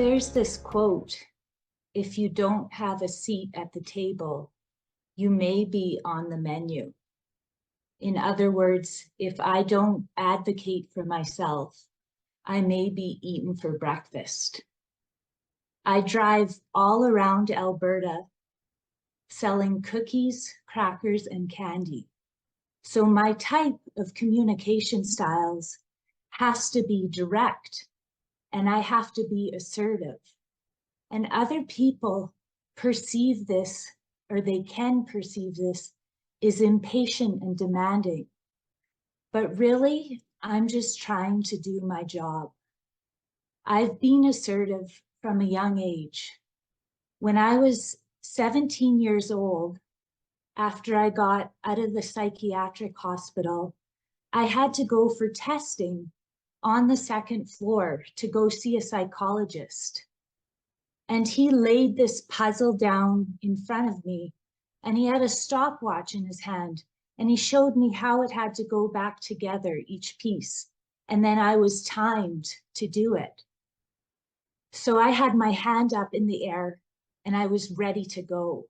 There's this quote, if you don't have a seat at the table, you may be on the menu. In other words, if I don't advocate for myself, I may be eaten for breakfast. I drive all around Alberta selling cookies, crackers, and candy. So my type of communication styles has to be direct, and I have to be assertive. And other people perceive this, or they can perceive this, as impatient and demanding. But really, I'm just trying to do my job. I've been assertive from a young age. When I was 17 years old, after I got out of the psychiatric hospital, I had to go for testing on the second floor to go see a psychologist. And he laid this puzzle down in front of me, and he had a stopwatch in his hand, and he showed me how it had to go back together, each piece. And then I was timed to do it. So I had my hand up in the air and I was ready to go.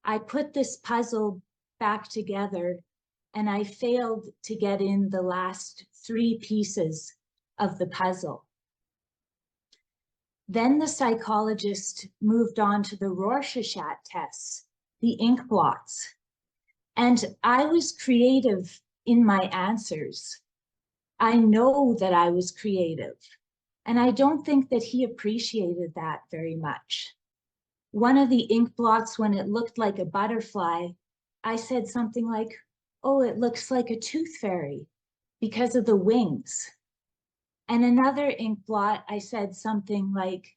I put this puzzle back together and I failed to get in the last 3 pieces of the puzzle. Then the psychologist moved on to the Rorschach tests, the ink blots. And I was creative in my answers. I know that I was creative. And I don't think that he appreciated that very much. One of the ink blots, when it looked like a butterfly, I said something like, "Oh, it looks like a tooth fairy because of the wings." And another ink blot, I said something like,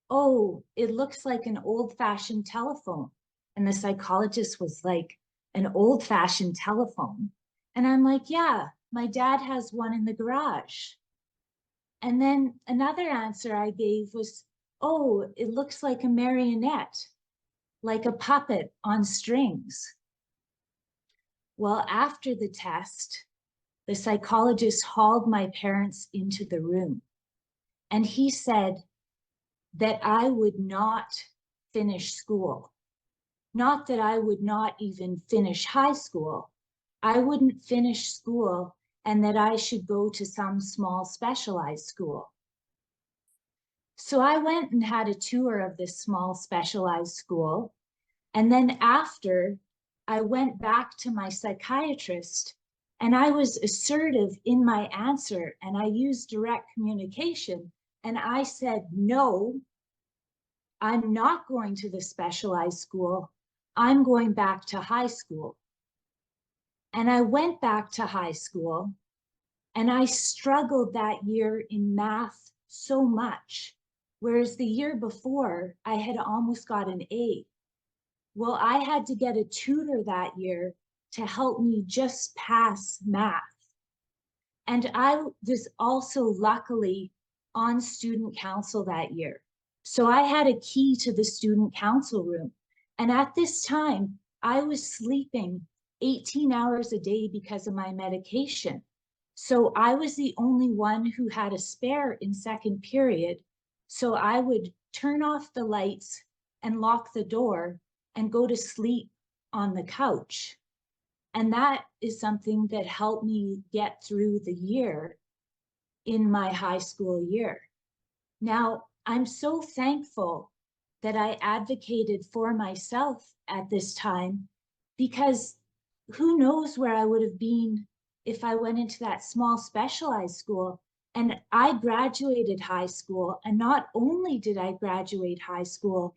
"Oh, it looks like an old-fashioned telephone." And the psychologist was like, "An old-fashioned telephone?" And I'm like, "Yeah, my dad has one in the garage." And then another answer I gave was, "Oh, it looks like a marionette, like a puppet on strings." Well, after the test, the psychologist hauled my parents into the room, and he said that I would not finish school. Not that I would not even finish high school. I wouldn't finish school, and that I should go to some small specialized school. So I went and had a tour of this small specialized school. And then after, I went back to my psychiatrist and I was assertive in my answer and I used direct communication. And I said, "No, I'm not going to the specialized school. I'm going back to high school." And I went back to high school and I struggled that year in math so much. Whereas the year before, I had almost got an A. Well, I had to get a tutor that year to help me just pass math. And I was also luckily on student council that year. So I had a key to the student council room. And at this time, I was sleeping 18 hours a day because of my medication. So I was the only one who had a spare in second period. So I would turn off the lights and lock the door and go to sleep on the couch. And that is something that helped me get through the year in my high school year. Now, I'm so thankful that I advocated for myself at this time, because who knows where I would have been if I went into that small specialized school. And I graduated high school, and not only did I graduate high school,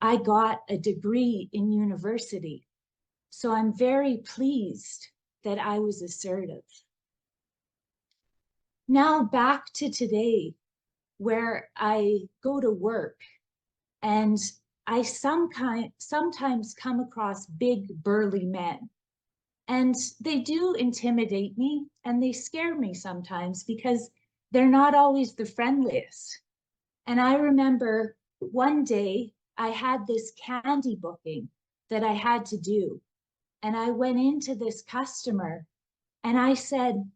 I got a degree in university. So I'm very pleased that I was assertive. Now back to today, where I go to work and I sometimes come across big burly men. And they do intimidate me and they scare me sometimes because they're not always the friendliest. And I remember one day I had this candy booking that I had to do. And I went into this customer and I said,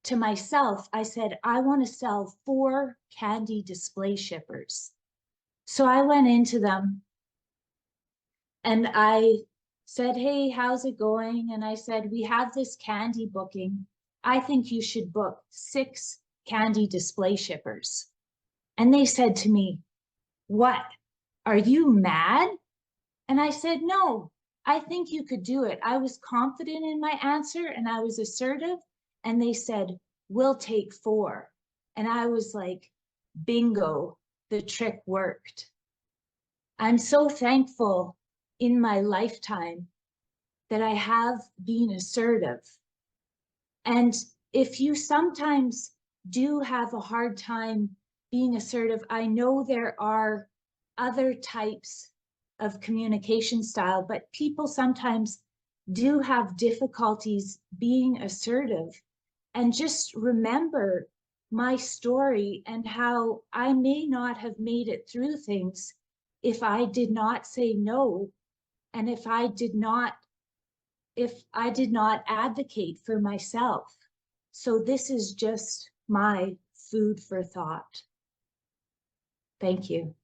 to myself, I said, I want to sell 4 candy display shippers. So I went into them and I said, hey, how's it going? And I said, we have this candy booking. I think you should book 6 candy display shippers. And they said to me, what? Are you mad? And I said, no, I think you could do it. I was confident in my answer and I was assertive. And they said, we'll take 4. And I was like, bingo, the trick worked. I'm so thankful in my lifetime that I have been assertive. And if you sometimes do have a hard time being assertive, I know there are other types of communication style, but people sometimes do have difficulties being assertive. And just remember my story and how I may not have made it through things if I did not say no, and if I did not advocate for myself. So this is just my food for thought. Thank you.